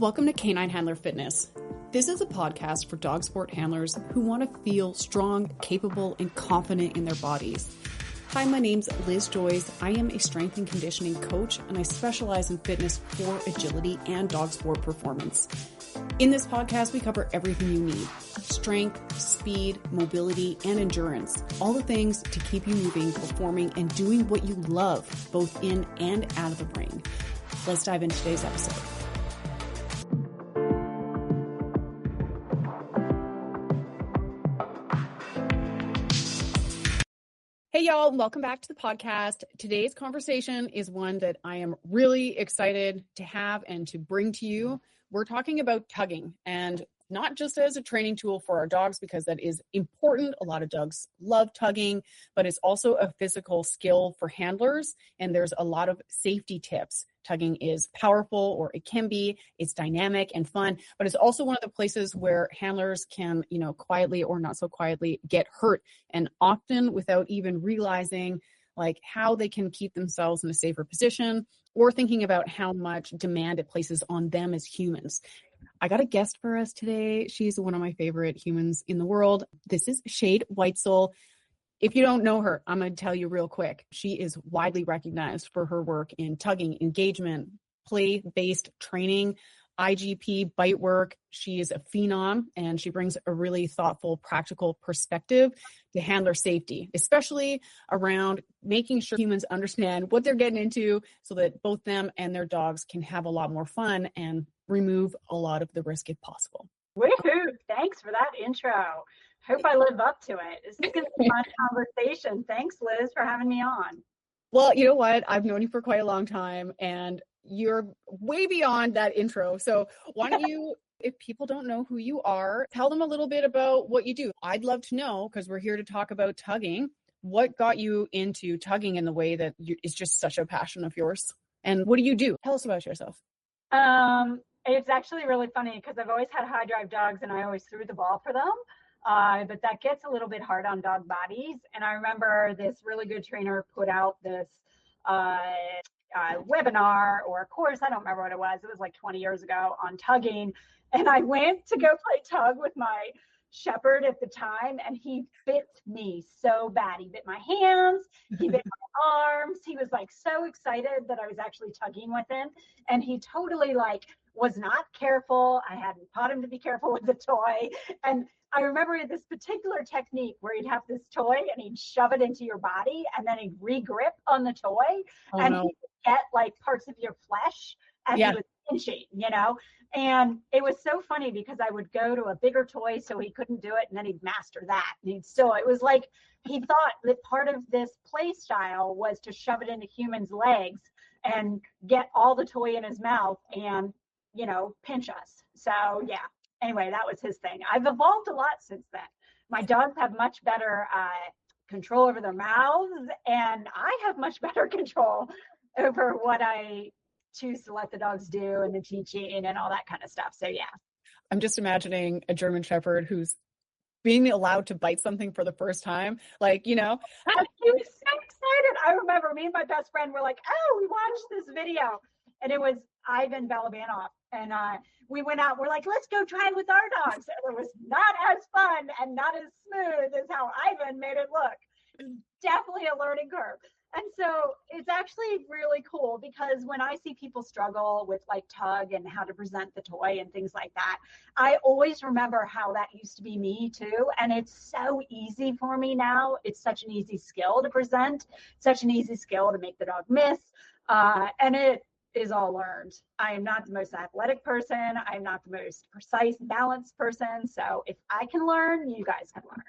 Welcome to Canine Handler Fitness. This is a podcast for dog sport handlers who want to feel strong, capable, and confident in their bodies. Hi, my name's Liz Joyce. I am a strength and conditioning coach, and I specialize in fitness for agility and dog sport performance. In this podcast, we cover everything you need: strength, speed, mobility, and endurance. All the things to keep you moving, performing, and doing what you love, both in and out of the ring. Let's dive into today's episode. Hey y'all, welcome back to the podcast. Today's conversation is one that I am really excited to have and to bring to you. We're talking about tugging, and not just as a training tool for our dogs, because that is important. A lot of dogs love tugging, but it's also a physical skill for handlers, and there's a lot of safety tips. Tugging is powerful, or it can be. It's dynamic and fun, but it's also one of the places where handlers can, quietly or not so quietly get hurt, and often without even realizing like how they can keep themselves in a safer position or thinking about how much demand it places on them as humans. I got a guest for us today. She's one of my favorite humans in the world. This is Shade Whitesel. If you don't know her, I'm going to tell you real quick. She is widely recognized for her work in tugging, engagement, play-based training, IGP, bite work. She is a phenom, and she brings a really thoughtful, practical perspective to handler safety, especially around making sure humans understand what they're getting into so that both them and their dogs can have a lot more fun and remove a lot of the risk if possible. Woohoo! Thanks for that intro. Hope I live up to it. This is going to be a fun conversation. Thanks, Liz, for having me on. Well, you know what? I've known you for quite a long time, and you're way beyond that intro. So why don't you, if people don't know who you are, tell them a little bit about what you do. I'd love to know, because we're here to talk about tugging. What got you into tugging in the way that is just such a passion of yours? And what do you do? Tell us about yourself. It's actually really funny because I've always had high drive dogs and I always threw the ball for them. But that gets a little bit hard on dog bodies. And I remember this really good trainer put out this webinar or a course. I don't remember what it was. It was like 20 years ago on tugging. And I went to go play tug with my shepherd at the time, and he bit me so bad. He bit my hands, he bit my arms. He was like so excited that I was actually tugging with him. And he totally was not careful. I hadn't taught him to be careful with the toy. And I remember this particular technique where he'd have this toy and he'd shove it into your body and then he'd re-grip on the toy and he'd get parts of your flesh as he was pinching, And it was so funny because I would go to a bigger toy so he couldn't do it, and then he'd master that. And it was like he thought that part of this play style was to shove it into humans' legs and get all the toy in his mouth and, pinch us. So yeah. Anyway, that was his thing. I've evolved a lot since then. My dogs have much better control over their mouths, and I have much better control over what I choose to let the dogs do and the teaching and all that kind of stuff. So yeah. I'm just imagining a German Shepherd who's being allowed to bite something for the first time. He was so excited. I remember me and my best friend were like, oh, we watched this video. And it was Ivan Balabanov. And we went out, we're like, let's go try it with our dogs. And it was not as fun and not as smooth as how Ivan made it look. It was definitely a learning curve. And so it's actually really cool because when I see people struggle with tug and how to present the toy and things like that, I always remember how that used to be me too. And it's so easy for me now. It's such an easy skill to present, such an easy skill to make the dog miss. And it is all learned. I am not the most athletic person. I'm not the most precise, balanced person. So if I can learn, you guys can learn.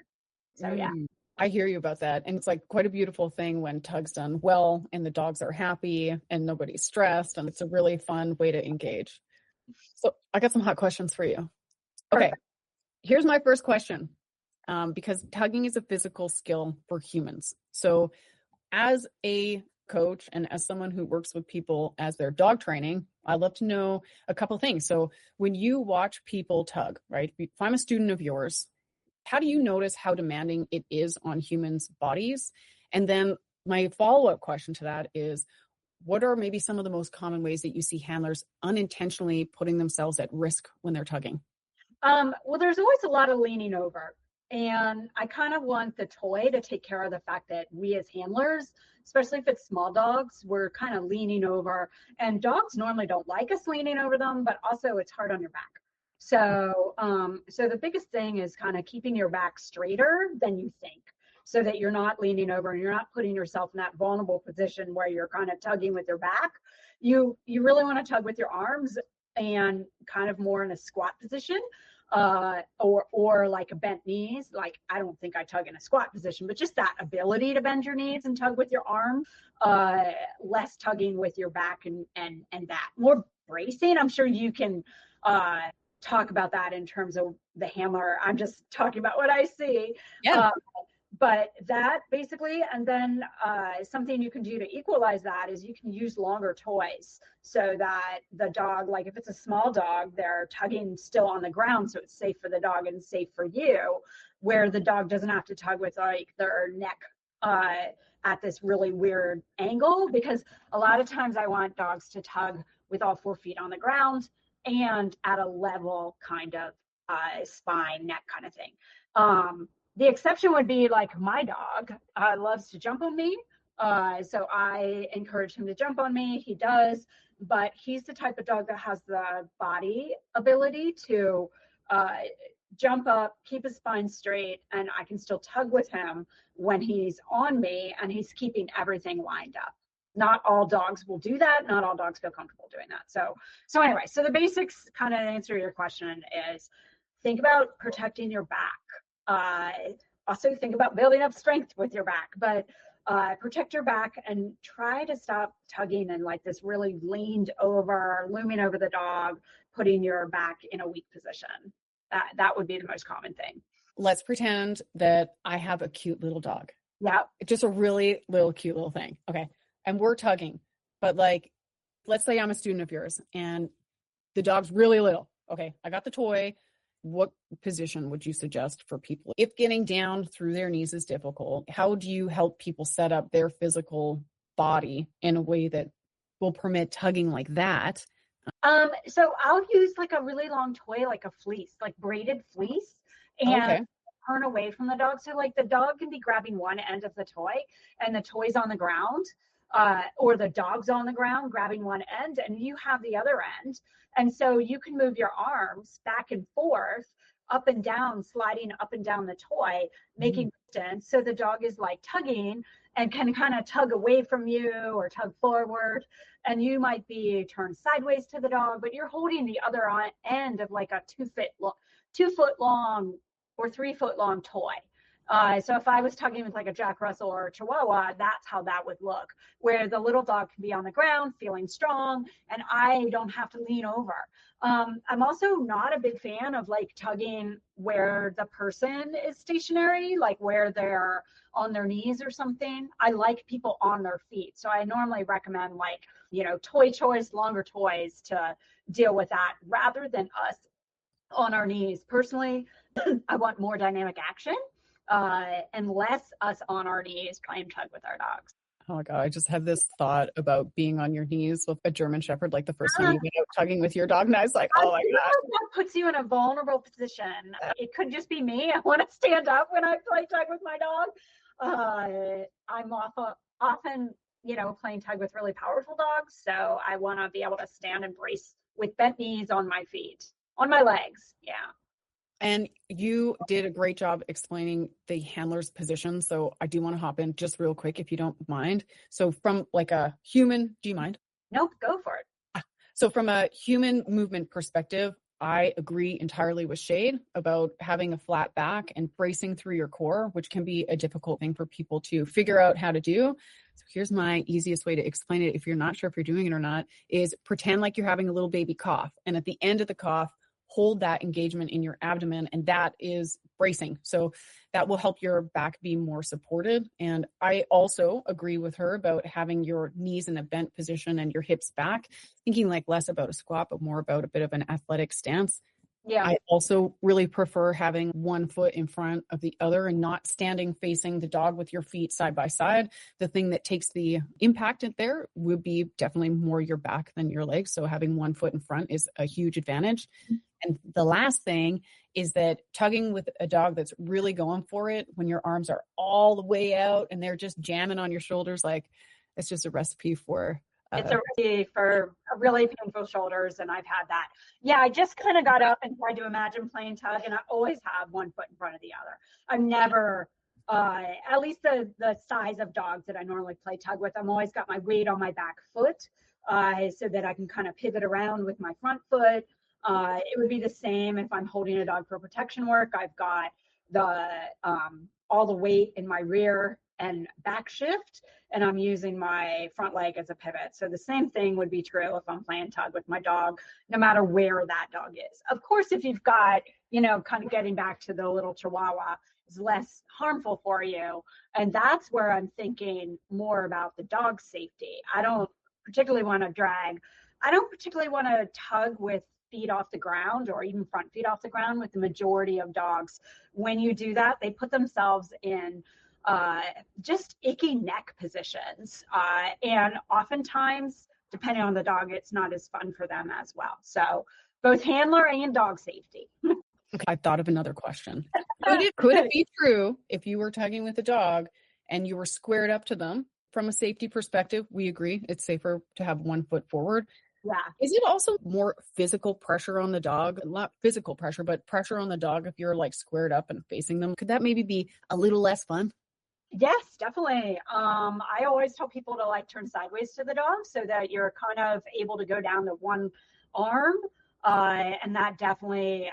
So yeah. I hear you about that. And it's quite a beautiful thing when tug's done well and the dogs are happy and nobody's stressed. And it's a really fun way to engage. So I got some hot questions for you. Okay. Perfect. Here's my first question. Because tugging is a physical skill for humans. So as a coach and as someone who works with people as their dog training, I'd love to know a couple things. So when you watch people tug, right? If I'm a student of yours, how do you notice how demanding it is on humans' bodies? And then my follow-up question to that is, what are maybe some of the most common ways that you see handlers unintentionally putting themselves at risk when they're tugging? Well, there's always a lot of leaning over. And I kind of want the toy to take care of the fact that we as handlers, especially if it's small dogs, we're kind of leaning over. And dogs normally don't like us leaning over them, but also it's hard on your back. So the biggest thing is kind of keeping your back straighter than you think, so that you're not leaning over and you're not putting yourself in that vulnerable position where you're kind of tugging with your back. You really want to tug with your arms and kind of more in a squat position, or like a bent knees. Like, I don't think I tug in a squat position, but just that ability to bend your knees and tug with your arm, less tugging with your back and that. More bracing. I'm sure you can talk about that in terms of the handler. I'm just talking about what I see. Yeah. But that basically, and then something you can do to equalize that is you can use longer toys so that the dog, like if it's a small dog, they're tugging still on the ground, so it's safe for the dog and safe for you, where the dog doesn't have to tug with like their neck at this really weird angle, because a lot of times I want dogs to tug with all 4 feet on the ground and at a level kind of spine, neck kind of thing. The exception would be like my dog loves to jump on me. So I encourage him to jump on me. He does, but he's the type of dog that has the body ability to jump up, keep his spine straight, and I can still tug with him when he's on me and he's keeping everything lined up. Not all dogs will do that. Not all dogs feel comfortable doing that. So anyway, so the basics kind of answer your question is think about protecting your back. Also think about building up strength with your back, but protect your back and try to stop tugging and like this really leaned over, looming over the dog, putting your back in a weak position. That would be the most common thing. Let's pretend that I have a cute little dog. Yeah. Just a really little cute little thing. Okay. And we're tugging, but like, let's say I'm a student of yours and the dog's really little. Okay. I got the toy. What position would you suggest for people if getting down through their knees is difficult? How do you help people set up their physical body in a way that will permit tugging like that? So I'll use like a really long toy, like a fleece, like braided fleece, and turn away from the dog. So like the dog can be grabbing one end of the toy and the toy's on the ground, or the dog's on the ground grabbing one end and you have the other end. And so you can move your arms back and forth, up and down, sliding up and down the toy, making distance. So the dog is like tugging and can kind of tug away from you or tug forward. And you might be turned sideways to the dog, but you're holding the other end of like a 2 foot long or 3 foot long toy. So if I was tugging with like a Jack Russell or a Chihuahua, that's how that would look, where the little dog can be on the ground feeling strong and I don't have to lean over. I'm also not a big fan of like tugging where the person is stationary, like where they're on their knees or something. I like people on their feet. So I normally recommend like, toy choice, longer toys to deal with that rather than us on our knees. Personally, I want more dynamic action. And less us on our knees playing tug with our dogs. Oh my God, I just had this thought about being on your knees with a German Shepherd, like the first time you went out tugging with your dog, and I was like, oh my God. That puts you in a vulnerable position. It could just be me. I want to stand up when I play tug with my dog. I'm often, playing tug with really powerful dogs, so I want to be able to stand and brace with bent knees on my feet, on my legs. Yeah. And you did a great job explaining the handler's position. So I do want to hop in just real quick, if you don't mind. So from like a human, do you mind? Nope, go for it. So from a human movement perspective, I agree entirely with Shade about having a flat back and bracing through your core, which can be a difficult thing for people to figure out how to do. So here's my easiest way to explain it, if you're not sure if you're doing it or not, is pretend like you're having a little baby cough. And at the end of the cough, hold that engagement in your abdomen, and that is bracing. So that will help your back be more supported. And I also agree with her about having your knees in a bent position and your hips back, thinking like less about a squat, but more about a bit of an athletic stance. Yeah. I also really prefer having one foot in front of the other and not standing facing the dog with your feet side by side. The thing that takes the impact in there would be definitely more your back than your legs. So having one foot in front is a huge advantage. And the last thing is that tugging with a dog that's really going for it when your arms are all the way out and they're just jamming on your shoulders, like it's just a recipe for it's a recipe for really painful shoulders, and I've had that. Yeah, I just kind of got up and tried to imagine playing tug, and I always have one foot in front of the other. I've never, at least the size of dogs that I normally play tug with, I'm always got my weight on my back foot, so that I can kind of pivot around with my front foot. It would be the same if I'm holding a dog for protection work. I've got the all the weight in my rear and back shift, and I'm using my front leg as a pivot. So the same thing would be true if I'm playing tug with my dog, no matter where that dog is. Of course, if you've got, kind of getting back to the little Chihuahua, is less harmful for you. And that's where I'm thinking more about the dog safety. I don't particularly want to tug with feet off the ground or even front feet off the ground with the majority of dogs. When you do that, they put themselves in just icky neck positions. And oftentimes, depending on the dog, it's not as fun for them as well. So both handler and dog safety. Okay, I thought of another question. Could it be true if you were tugging with a dog and you were squared up to them from a safety perspective? We agree it's safer to have one foot forward. Yeah. Is it also more physical pressure on the dog? Not physical pressure, but pressure on the dog if you're like squared up and facing them? Could that maybe be a little less fun? Yes, definitely. I always tell people to like turn sideways to the dog so that you're kind of able to go down to one arm. And that definitely,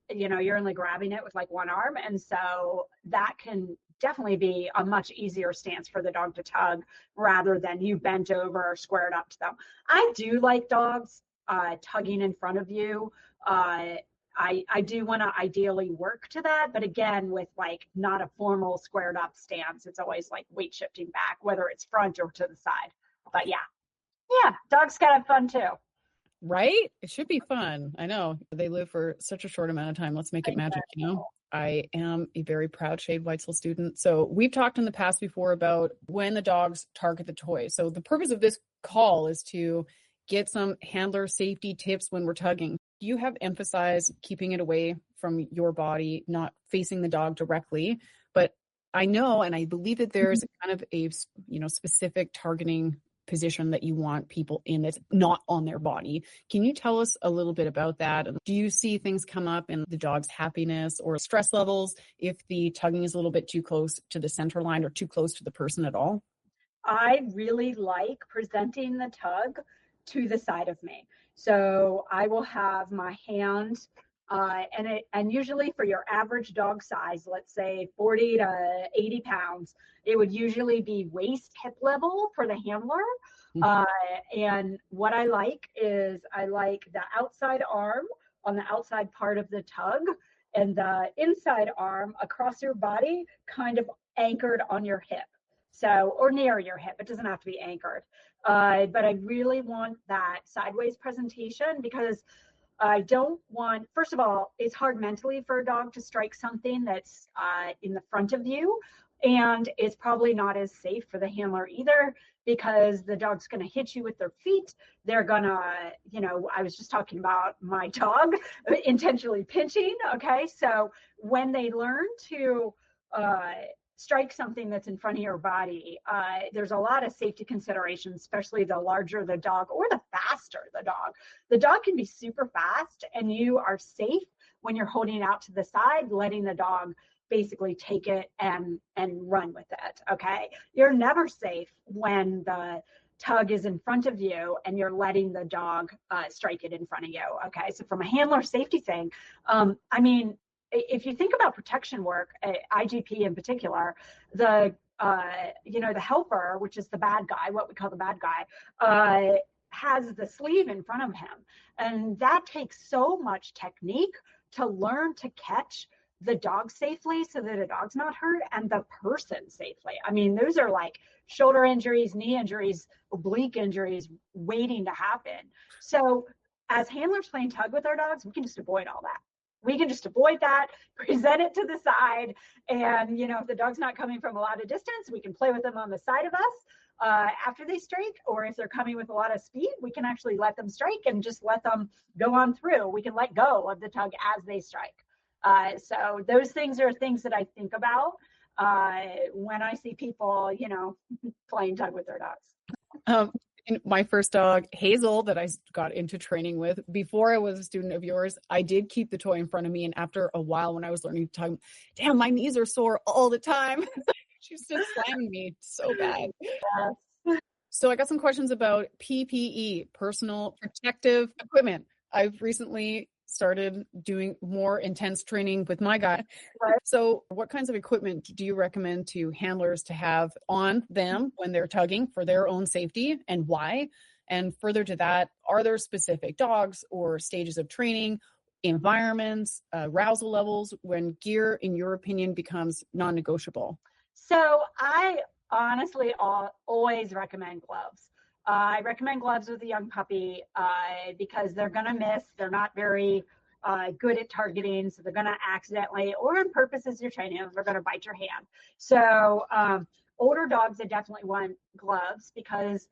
you're only grabbing it with like one arm. And so that can definitely be a much easier stance for the dog to tug rather than you bent over or squared up to them. I do like dogs tugging in front of you. I do want to ideally work to that, but again, with like not a formal squared up stance, it's always like weight shifting back, whether it's front or to the side. But yeah, dogs gotta have fun too. Right? It should be fun. I know they live for such a short amount of time. Let's make it magic, I am a very proud Shade Whitesel student. So we've talked in the past before about when the dogs target the toy. So the purpose of this call is to get some handler safety tips when we're tugging. You have emphasized keeping it away from your body, not facing the dog directly. But I know, and I believe that there's kind of a, specific targeting position that you want people in that's not on their body. Can you tell us a little bit about that? Do you see things come up in the dog's happiness or stress levels if the tugging is a little bit too close to the center line or too close to the person at all? I really like presenting the tug to the side of me. So I will have my hand, and usually for your average dog size, let's say 40 to 80 pounds, it would usually be waist hip level for the handler. And what I like is I like the outside arm on the outside part of the tug and the inside arm across your body, kind of anchored on your hip. So, or near your hip, it doesn't have to be anchored. But I really want that sideways presentation because I don't want, first of all, it's hard mentally for a dog to strike something that's in the front of you. And it's probably not as safe for the handler either because the dog's going to hit you with their feet. They're going to, I was just talking about my dog intentionally pinching. Okay. So when they learn to strike something that's in front of your body, there's a lot of safety considerations, especially the larger the dog or the faster the dog. The dog can be super fast and you are safe when you're holding it out to the side, letting the dog basically take it and run with it. Okay. You're never safe when the tug is in front of you and you're letting the dog strike it in front of you. Okay. So from a handler safety thing, if you think about protection work, IGP in particular, the helper, which is the bad guy, what we call the bad guy, has the sleeve in front of him. And that takes so much technique to learn to catch the dog safely so that a dog's not hurt and the person safely. I mean, those are like shoulder injuries, knee injuries, oblique injuries waiting to happen. So as handlers playing tug with our dogs, we can just avoid all that. We can just avoid that, present it to the side. And, if the dog's not coming from a lot of distance, we can play with them on the side of us after they strike. Or if they're coming with a lot of speed, we can actually let them strike and just let them go on through. We can let go of the tug as they strike. So those things are things that I think about when I see people, playing tug with their dogs. My first dog, Hazel, that I got into training with, before I was a student of yours, I did keep the toy in front of me. And after a while, when I was learning to tug, damn, my knees are sore all the time. She's just slamming me so bad. Yes. So I got some questions about PPE, personal protective equipment. I've recently started doing more intense training with my guy. Right. So what kinds of equipment do you recommend to handlers to have on them when they're tugging for their own safety, and why? And further to that, are there specific dogs or stages of training, environments, arousal levels when gear, in your opinion, becomes non-negotiable? So I honestly always recommend gloves. I recommend gloves with a young puppy because they're going to miss. They're not very good at targeting. So they're going to accidentally, or on purpose as you're training them, they're going to bite your hand. So older dogs, I definitely want gloves because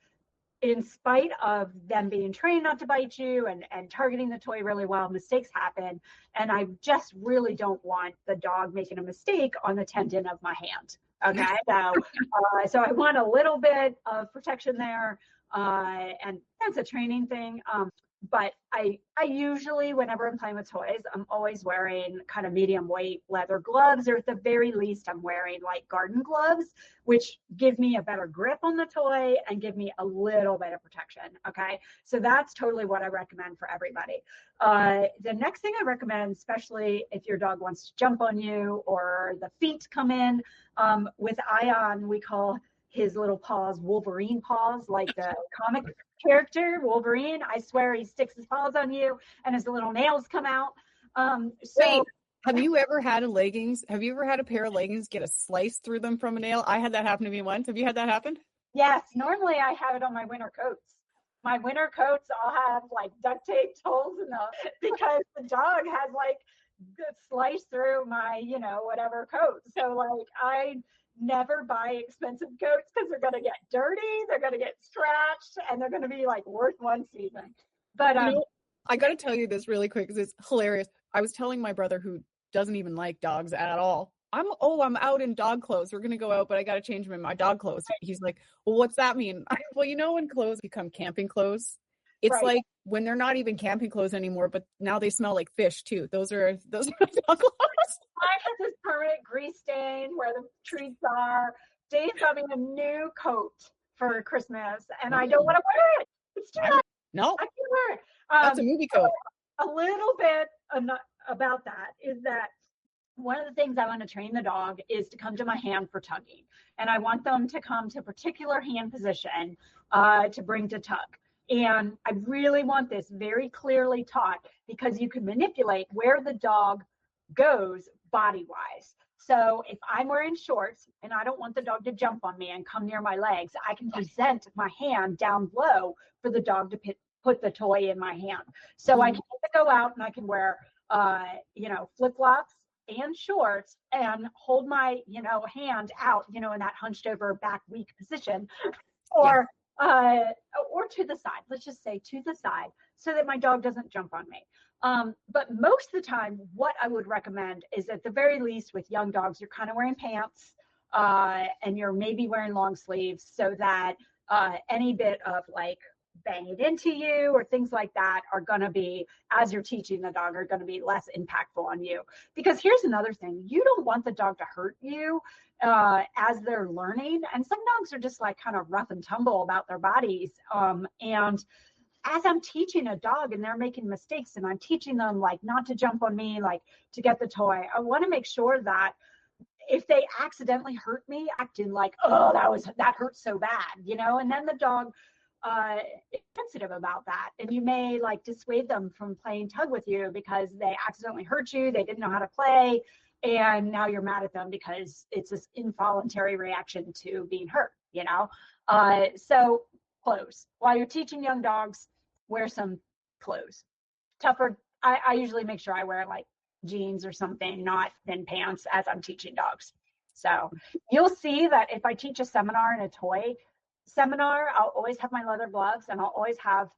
in spite of them being trained not to bite you and targeting the toy really well, mistakes happen. And I just really don't want the dog making a mistake on the tendon of my hand. Okay, so I want a little bit of protection there. And that's a training thing. But I usually, whenever I'm playing with toys, I'm always wearing kind of medium weight leather gloves, or at the very least, I'm wearing like garden gloves, which give me a better grip on the toy and give me a little bit of protection. Okay, so that's totally what I recommend for everybody. The next thing I recommend, especially if your dog wants to jump on you or the feet come in, with Ion, we call his little paws Wolverine paws, like the comic character Wolverine. I swear he sticks his paws on you and his little nails come out. Wait, have you ever had have you ever had a pair of leggings get a slice through them from a nail? I had that happen to me once. Have you had that happen? Yes, normally I have it on my winter coats. My winter coats all have like duct taped holes in them because the dog has like the slice through my, whatever coat. So like I never buy expensive coats because they're going to get dirty, they're going to get scratched, and they're going to be like worth one season. But I got to tell you this really quick because it's hilarious. I was telling my brother, who doesn't even like dogs at all, I'm out in dog clothes. We're going to go out, but I got to change them in my dog clothes. He's like, well, what's that mean? Well, when clothes become camping clothes, it's right. Like when they're not even camping clothes anymore, but now they smell like fish too. Those are dog clothes. I have this permanent grease stain where the treats are. Dave's having a new coat for Christmas, and I don't want to wear it. It's too hot. No, I can't wear it. That's a movie coat. A little bit about that is that one of the things I want to train the dog is to come to my hand for tugging, and I want them to come to a particular hand position to bring to tug. And I really want this very clearly taught because you can manipulate where the dog goes body-wise. So if I'm wearing shorts and I don't want the dog to jump on me and come near my legs, I can present my hand down low for the dog to put the toy in my hand. So I can go out and I can wear, flip-flops and shorts and hold my, hand out, in that hunched over back weak position, or to the side. Let's just say to the side so that my dog doesn't jump on me. But most of the time, what I would recommend is at the very least with young dogs, you're kind of wearing pants and you're maybe wearing long sleeves so that any bit of like bang it into you or things like that are going to be, as you're teaching the dog, are going to be less impactful on you. Because here's another thing. You don't want the dog to hurt you as they're learning. And some dogs are just like kind of rough and tumble about their bodies. And as I'm teaching a dog and they're making mistakes and I'm teaching them like not to jump on me, like to get the toy, I want to make sure that if they accidentally hurt me, acting like, oh, that hurts so bad, and then the dog is sensitive about that. And you may like dissuade them from playing tug with you because they accidentally hurt you, they didn't know how to play, and now you're mad at them because it's this involuntary reaction to being hurt, So clothes. While you're teaching young dogs, wear some clothes. Tougher. I usually make sure I wear like jeans or something, not thin pants as I'm teaching dogs. So you'll see that if I teach a seminar and a toy seminar, I'll always have my leather gloves and I'll always have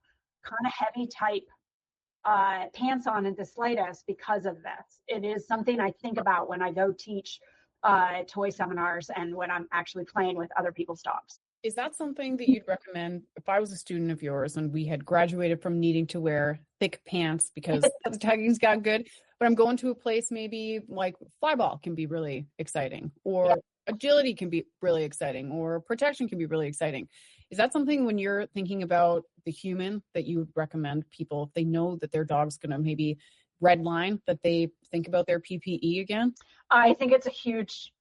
kind of heavy type pants on at the slightest because of this. It is something I think about when I go teach toy seminars and when I'm actually playing with other people's dogs. Is that something that you'd recommend if I was a student of yours and we had graduated from needing to wear thick pants because the tugging's got good, but I'm going to a place maybe like flyball can be really exciting, or agility can be really exciting, or protection can be really exciting. Is that something when you're thinking about the human that you would recommend people, if they know that their dog's going to maybe red line, that they think about their PPE again? I think it's a huge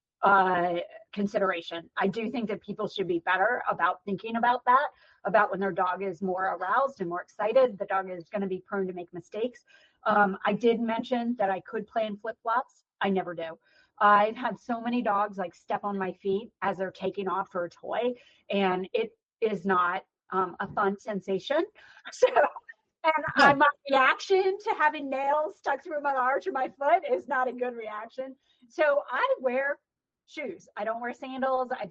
consideration. I do think that people should be better about thinking about that, about when their dog is more aroused and more excited. The dog is going to be prone to make mistakes. I did mention that I could play in flip-flops. I never do. I've had so many dogs like step on my feet as they're taking off for a toy, and it is not a fun sensation. So, and my reaction to having nails stuck through my arch or my foot is not a good reaction. So I wear shoes. I don't wear sandals. I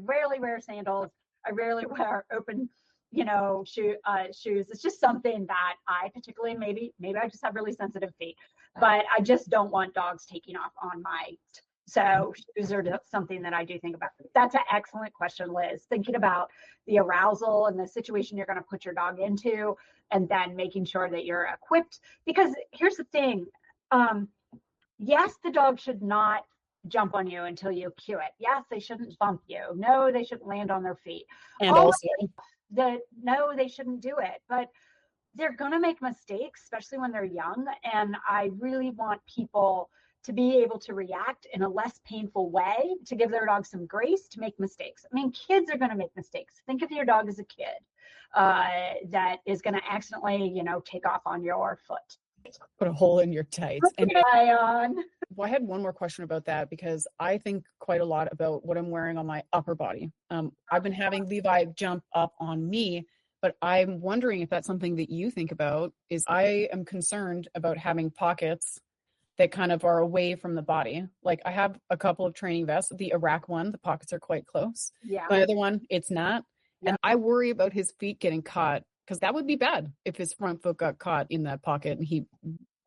rarely wear sandals. I rarely wear open, shoes. It's just something that I particularly, maybe I just have really sensitive feet, but I just don't want dogs taking off on my, so shoes are something that I do think about. That's an excellent question, Liz. Thinking about the arousal and the situation you're going to put your dog into, and then making sure that you're equipped. Because here's the thing. Yes, the dog should not jump on you until you cue it. Yes, they shouldn't bump you. No, they shouldn't land on their feet. And also, no, they shouldn't do it. But they're going to make mistakes, especially when they're young. And I really want people to be able to react in a less painful way, to give their dog some grace to make mistakes. I mean, kids are going to make mistakes. Think of your dog as a kid that is going to accidentally, take off on your foot. Put a hole in your tights. And Well, I had one more question about that, because I think quite a lot about what I'm wearing on my upper body. I've been having Levi jump up on me, but I'm wondering if that's something that you think about. Is I am concerned about having pockets that kind of are away from the body. Like I have a couple of training vests, the Iraq one, the pockets are quite close. Yeah. My other one, it's not. Yeah. And I worry about his feet getting caught, because that would be bad if his front foot got caught in that pocket and he,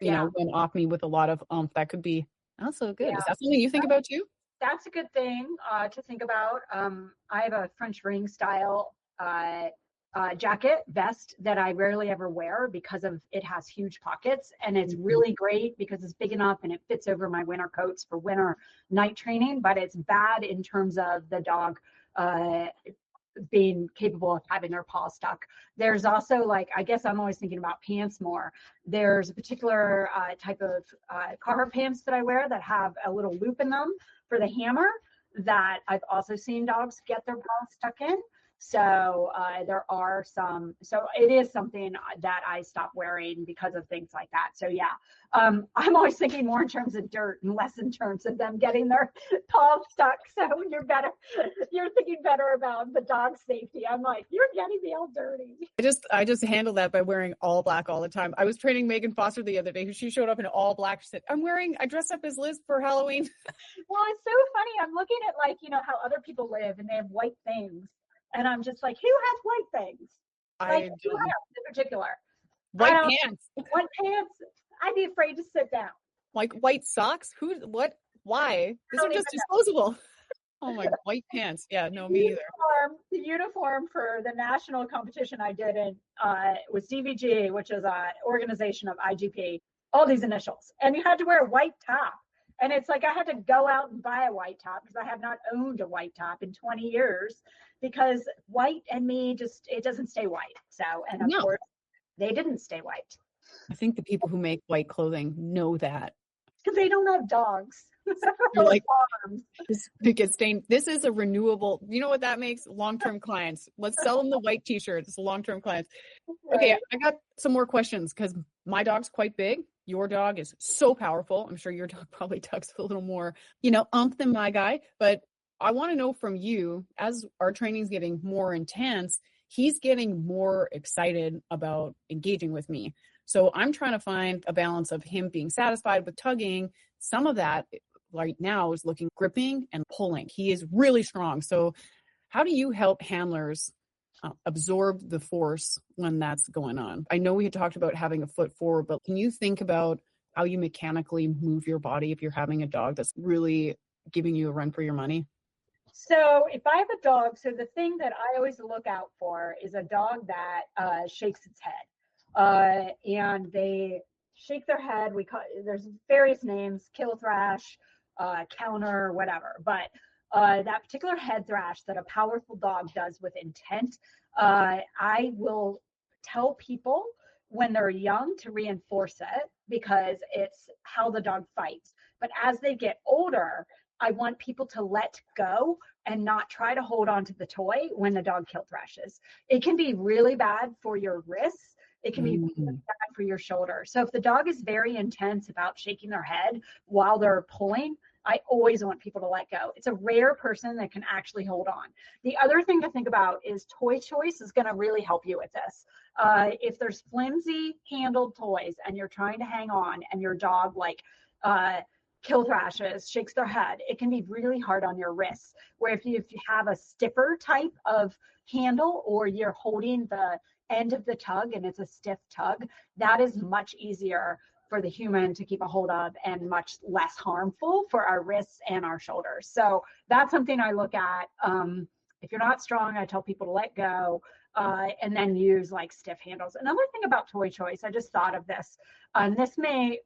went off me with a lot of that could be not so good. Yeah. Is that something you think about too? That's a good thing to think about. I have a French ring style jacket vest that I rarely ever wear because of it has huge pockets, and it's really great because it's big enough and it fits over my winter coats for winter night training, but it's bad in terms of the dog being capable of having their paw stuck. There's also, like, I guess I'm always thinking about pants more. There's a particular type of Carhartt pants that I wear that have a little loop in them for the hammer that I've also seen dogs get their paws stuck in. So there are some, so it is something that I stopped wearing because of things like that. So yeah, I'm always thinking more in terms of dirt and less in terms of them getting their paws stuck. So you're thinking better about the dog's safety. I'm like, you're getting me all dirty. I just handle that by wearing all black all the time. I was training Megan Foster the other day. She showed up in all black. She said, I dressed up as Liz for Halloween. Well, it's so funny. I'm looking at, like, how other people live and they have white things. And I'm just like, who has white things? Like, who has in particular? White pants. White pants. I'd be afraid to sit down. Like white socks? What? Why? These are just disposable. Oh my, white pants. Yeah, no, me either. The uniform for the national competition I did in was CVG, which is an organization of IGP, all these initials. And you had to wear a white top. And it's like I had to go out and buy a white top because I have not owned a white top in 20 years because white and me it doesn't stay white. So, and of course, they didn't stay white. I think the people who make white clothing know that. Because they don't have dogs. You're like, it gets stained. This is a renewable, you know what that makes? Long-term clients. Let's sell them the white t-shirts. It's long-term clients. Right. Okay, I got some more questions because my dog's quite big. Your dog is so powerful. I'm sure your dog probably tugs a little more, than my guy. But I want to know from you, as our training's getting more intense, he's getting more excited about engaging with me. So I'm trying to find a balance of him being satisfied with tugging. Some of that right now is looking gripping and pulling. He is really strong. So how do you help handlers absorb the force when that's going on? I know we had talked about having a foot forward, but can you think about how you mechanically move your body if you're having a dog that's really giving you a run for your money? So if I have a dog, so the thing that I always look out for is a dog that shakes its head. And they shake their head. There's various names, kill thrash, counter, whatever. But that particular head thrash that a powerful dog does with intent, I will tell people when they're young to reinforce it because it's how the dog fights. But as they get older, I want people to let go and not try to hold on to the toy when the dog kill thrashes. It can be really bad for your wrists. It can be really bad for your shoulder. So if the dog is very intense about shaking their head while they're pulling, I always want people to let go. It's a rare person that can actually hold on. The other thing to think about is toy choice is going to really help you with this. If there's flimsy handled toys and you're trying to hang on and your dog kill thrashes, shakes their head, it can be really hard on your wrists. Where if you have a stiffer type of handle or you're holding the end of the tug and it's a stiff tug, that is much easier for the human to keep a hold of and much less harmful for our wrists and our shoulders. So that's something I look at. If you're not strong, I tell people to let go and then use like stiff handles. Another thing about toy choice, I just thought of this, and this may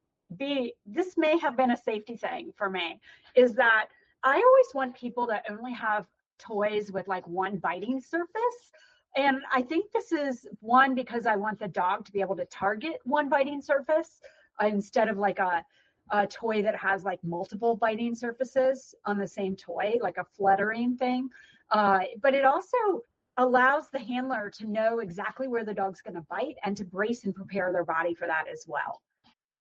have been a safety thing for me, is that I always want people to only have toys with like one biting surface. And I think this is one because I want the dog to be able to target one biting surface instead of like a toy that has like multiple biting surfaces on the same toy, like a fluttering thing. But it also allows the handler to know exactly where the dog's going to bite and to brace and prepare their body for that as well.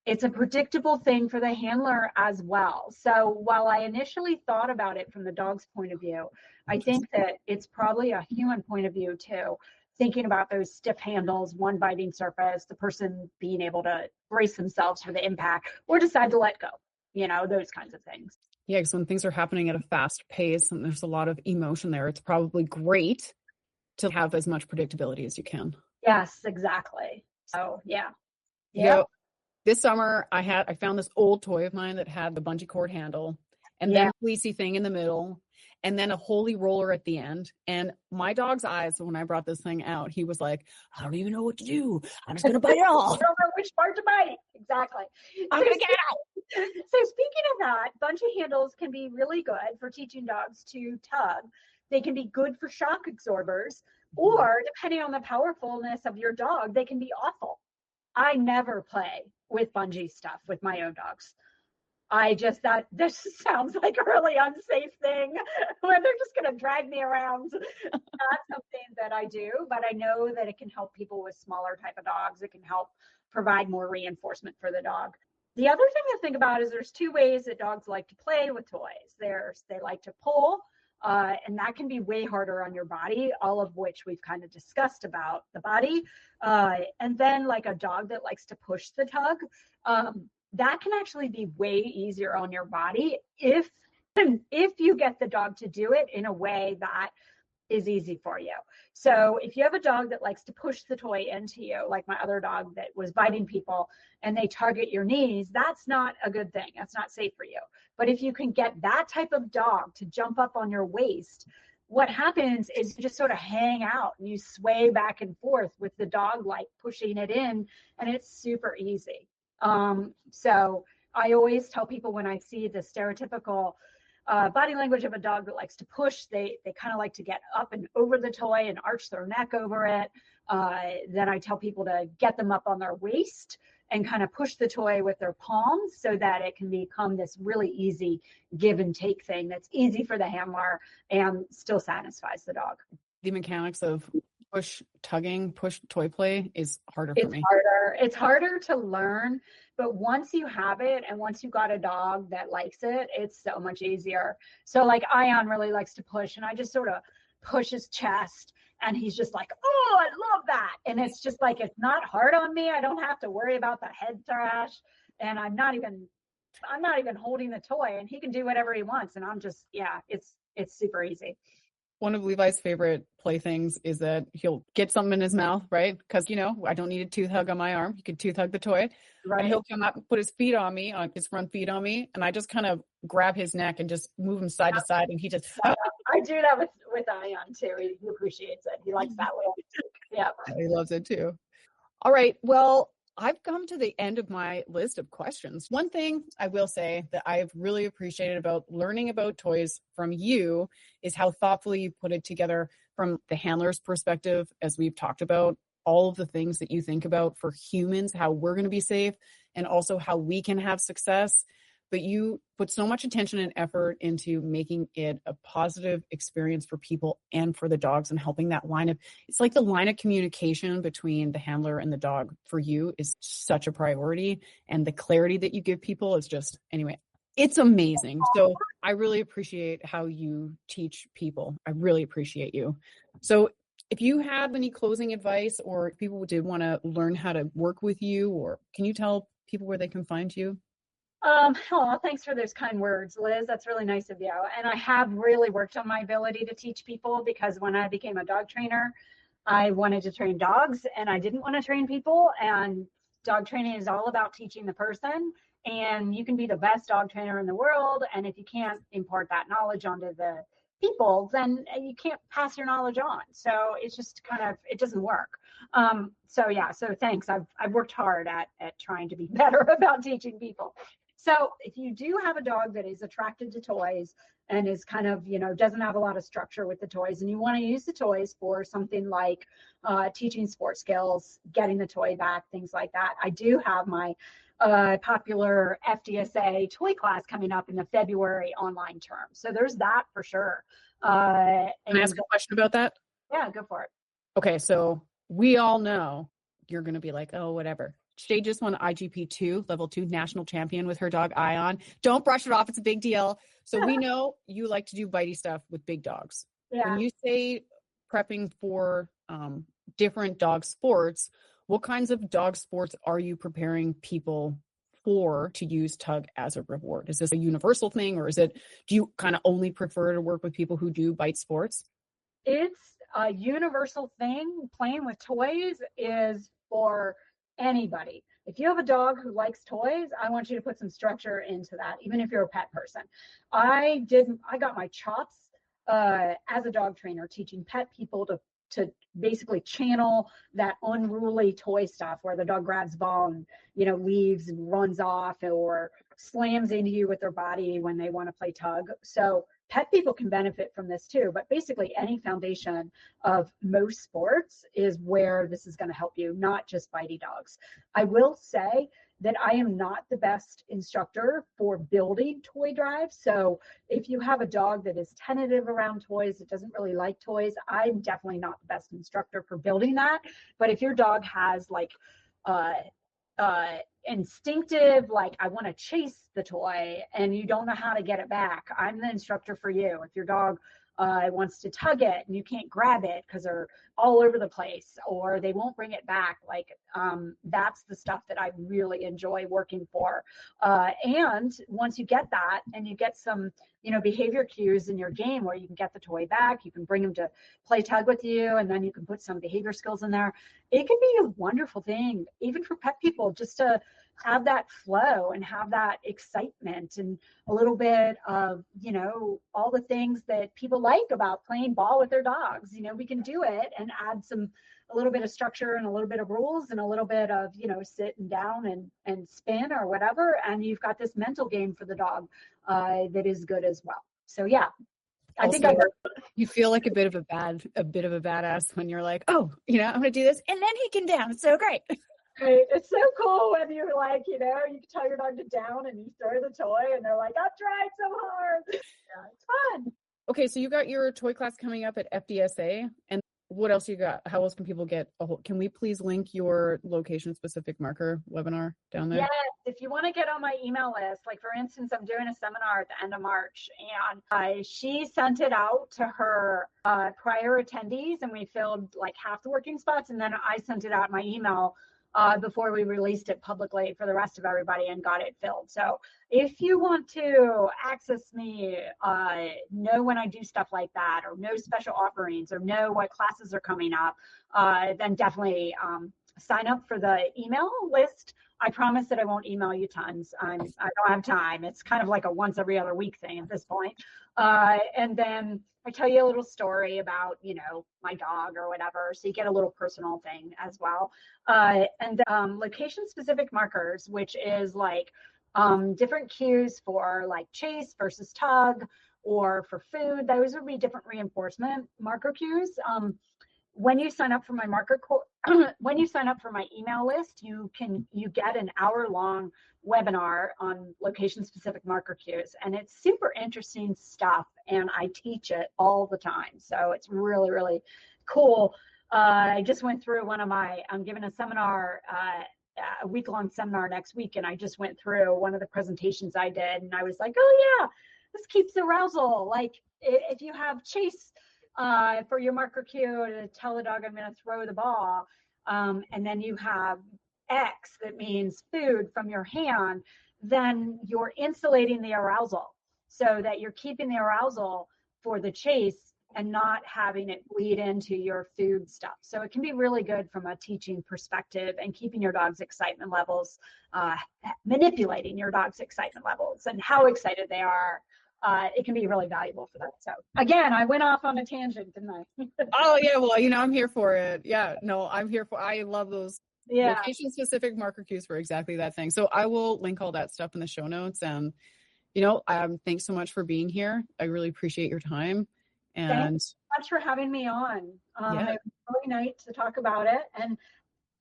It's a predictable thing for the handler as well. So while I initially thought about it from the dog's point of view, I think that it's probably a human point of view too, thinking about those stiff handles, one biting surface, the person being able to brace themselves for the impact or decide to let go, those kinds of things. Yeah, because when things are happening at a fast pace and there's a lot of emotion there, it's probably great to have as much predictability as you can. Yes, exactly. So yeah. This summer I found this old toy of mine that had the bungee cord handle and then a fleecy thing in the middle and then a holy roller at the end. And my dog's eyes, when I brought this thing out, he was like, I don't even know what to do. I'm just going to bite it all. I don't know which part to bite. Exactly. I'm going to get it out. So speaking of that, bungee handles can be really good for teaching dogs to tug. They can be good for shock absorbers, or depending on the powerfulness of your dog, they can be awful. I never play with bungee stuff with my own dogs. This sounds like a really unsafe thing where they're just going to drag me around. Not something that I do, but I know that it can help people with smaller type of dogs. It can help provide more reinforcement for the dog. The other thing to think about is there's two ways that dogs like to play with toys. They like to pull, and that can be way harder on your body, all of which we've kind of discussed about the body. And then like a dog that likes to push the tug, that can actually be way easier on your body if you get the dog to do it in a way that is easy for you. So if you have a dog that likes to push the toy into you, like my other dog that was biting people and they target your knees, that's not a good thing. That's not safe for you. But if you can get that type of dog to jump up on your waist, what happens is you just sort of hang out and you sway back and forth with the dog like pushing it in, and it's super easy. So I always tell people when I see the stereotypical body language of a dog that likes to push, they kind of like to get up and over the toy and arch their neck over it. Then I tell people to get them up on their waist and kind of push the toy with their palms so that it can become this really easy give and take thing that's easy for the handler and still satisfies the dog. The mechanics of push toy play is harder for me. It's harder to learn, but once you have it and once you got a dog that likes it, it's so much easier. So like Ion really likes to push, and I just sort of push his chest And he's just like, oh, I love that. And it's just like, it's not hard on me. I don't have to worry about the head thrash. And I'm not even holding the toy, and he can do whatever he wants. And I'm just, yeah, it's super easy. One of Levi's favorite playthings is that he'll get something in his mouth, right? Because, I don't need a tooth hug on my arm. He can tooth hug the toy. Right. And he'll come up and put his front feet on me. And I just kind of grab his neck and just move him side to side. And he just, I do that with Ion too. He appreciates it. He likes that way. Yeah. He loves it too. All right. Well, I've come to the end of my list of questions. One thing I will say that I've really appreciated about learning about toys from you is how thoughtfully you put it together from the handler's perspective, as we've talked about, all of the things that you think about for humans, how we're going to be safe, and also how we can have success. But you put so much attention and effort into making it a positive experience for people and for the dogs, and helping that it's like the line of communication between the handler and the dog for you is such a priority. And the clarity that you give people is just, anyway, it's amazing. So I really appreciate how you teach people. I really appreciate you. So if you have any closing advice, or people did want to learn how to work with you, or can you tell people where they can find you? Oh, thanks for those kind words, Liz. That's really nice of you. And I have really worked on my ability to teach people, because when I became a dog trainer, I wanted to train dogs and I didn't want to train people. And dog training is all about teaching the person. And you can be the best dog trainer in the world, and if you can't impart that knowledge onto the people, then you can't pass your knowledge on. So it's just it doesn't work. So thanks. I've worked hard at trying to be better about teaching people. So if you do have a dog that is attracted to toys and is kind of, doesn't have a lot of structure with the toys, and you want to use the toys for something like teaching sport skills, getting the toy back, things like that, I do have my popular FDSA toy class coming up in the February online term. So there's that for sure. Can I ask a question about that? Yeah, go for it. Okay, so we all know you're going to be like, oh, whatever. Shade just won IGP2, level 2 national champion with her dog Ion. Don't brush it off. It's a big deal. So we know you like to do bitey stuff with big dogs. Yeah. When you say prepping for different dog sports, what kinds of dog sports are you preparing people for to use Tug as a reward? Is this a universal thing, or do you kind of only prefer to work with people who do bite sports? It's a universal thing. Playing with toys is for anybody. If you have a dog who likes toys, I want you to put some structure into that, even if you're a pet person. I got my chops as a dog trainer, teaching pet people to basically channel that unruly toy stuff where the dog grabs the ball and leaves and runs off, or slams into you with their body when they want to play tug. So pet people can benefit from this too, but basically any foundation of most sports is where this is going to help you, not just bitey dogs. I will say that I am not the best instructor for building toy drives. So if you have a dog that is tentative around toys, that doesn't really like toys, I'm definitely not the best instructor for building that. But if your dog has like instinctive, like I want to chase the toy and you don't know how to get it back, I'm the instructor for you. If your dog wants to tug it and you can't grab it because they're all over the place, or they won't bring it back, that's the stuff that I really enjoy working for. And once you get that and you get some behavior cues in your game where you can get the toy back, you can bring them to play tug with you, and then you can put some behavior skills in there. It can be a wonderful thing, even for pet people, just to have that flow and have that excitement and a little bit of, all the things that people like about playing ball with their dogs. We can do it and add a little bit of structure and a little bit of rules and a little bit of, sit down and spin or whatever. And you've got this mental game for the dog that is good as well. So yeah, I think you feel like a bit of a badass when you're like, oh, I'm going to do this and then he can down. It's so great. Right. It's so cool when you're like, you can tell your dog to down and you throw the toy and they're like, I'm trying so hard. Yeah, it's fun. Okay, so you got your toy class coming up at FDSA, and what else you got? How else can people get can we please link your location specific marker webinar down there? Yes, if you want to get on my email list, like for instance, I'm doing a seminar at the end of March, and she sent it out to her prior attendees, and we filled like half the working spots, and then I sent it out in my email before we released it publicly for the rest of everybody and got it filled. So if you want to access me, know when I do stuff like that, or know special offerings, or know what classes are coming up, then definitely sign up for the email list. I promise that I won't email you tons. I don't have time. It's kind of like a once every other week thing at this point. And then I tell you a little story about, my dog or whatever. So you get a little personal thing as well. And location specific markers, which is like different cues for like chase versus tug, or for food. Those would be different reinforcement marker cues. When you sign up for my when you sign up for my email list, you get an hour-long webinar on location-specific marker cues, and it's super interesting stuff, and I teach it all the time, so it's really, really cool. I just went through I'm giving a seminar, a week-long seminar next week, and I just went through one of the presentations I did, and I was like, oh yeah, this keeps arousal. Like if you have chase for your marker cue to tell the dog I'm going to throw the ball, and then you have X that means food from your hand, then you're insulating the arousal so that you're keeping the arousal for the chase and not having it bleed into your food stuff. So it can be really good from a teaching perspective and keeping your dog's excitement levels, manipulating your dog's excitement levels and how excited they are. It can be really valuable for that. So again, I went off on a tangent, didn't I? Oh yeah, well, I'm here for it. Yeah, no, I love those location specific marker cues for exactly that thing. So I will link all that stuff in the show notes. And thanks so much for being here. I really appreciate your time. And thanks so much for having me on. It was really nice to talk about it,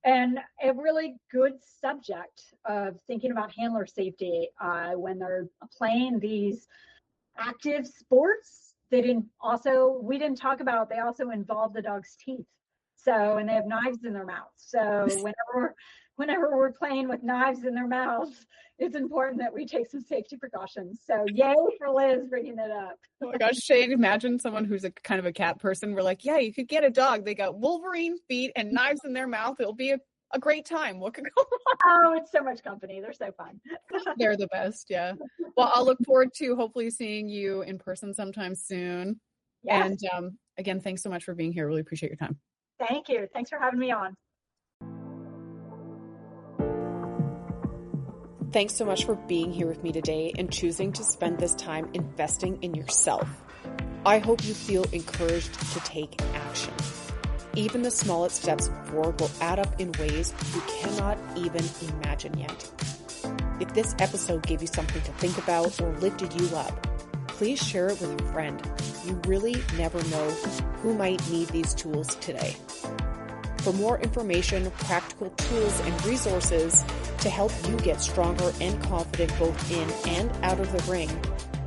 and a really good subject of thinking about handler safety when they're playing these active sports. We didn't talk about, they also involve the dog's teeth. So, and they have knives in their mouths. So whenever we're playing with knives in their mouths, it's important that we take some safety precautions. So yay for Liz bringing it up. Oh my gosh, Shade, imagine someone who's a kind of a cat person. We're like, yeah, you could get a dog. They got Wolverine feet and knives in their mouth. It'll be a great time. What could go wrong? Oh, it's so much company. They're so fun. They're the best. Yeah. Well, I'll look forward to hopefully seeing you in person sometime soon. Yes. And again, thanks so much for being here. Really appreciate your time. Thank you. Thanks for having me on. Thanks so much for being here with me today and choosing to spend this time investing in yourself. I hope you feel encouraged to take action. Even the smallest steps forward will add up in ways you cannot even imagine yet. If this episode gave you something to think about or lifted you up, please share it with a friend. You really never know who might need these tools today. For more information, practical tools, and resources to help you get stronger and confident both in and out of the ring,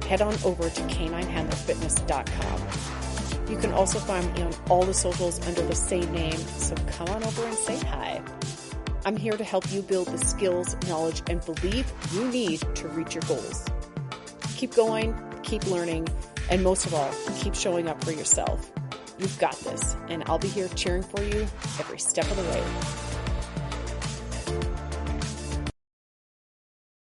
head on over to caninehandlerfitness.com. You can also find me on all the socials under the same name, so come on over and say hi. I'm here to help you build the skills, knowledge, and belief you need to reach your goals. Keep going, keep learning, and most of all, keep showing up for yourself. You've got this, and I'll be here cheering for you every step of the way.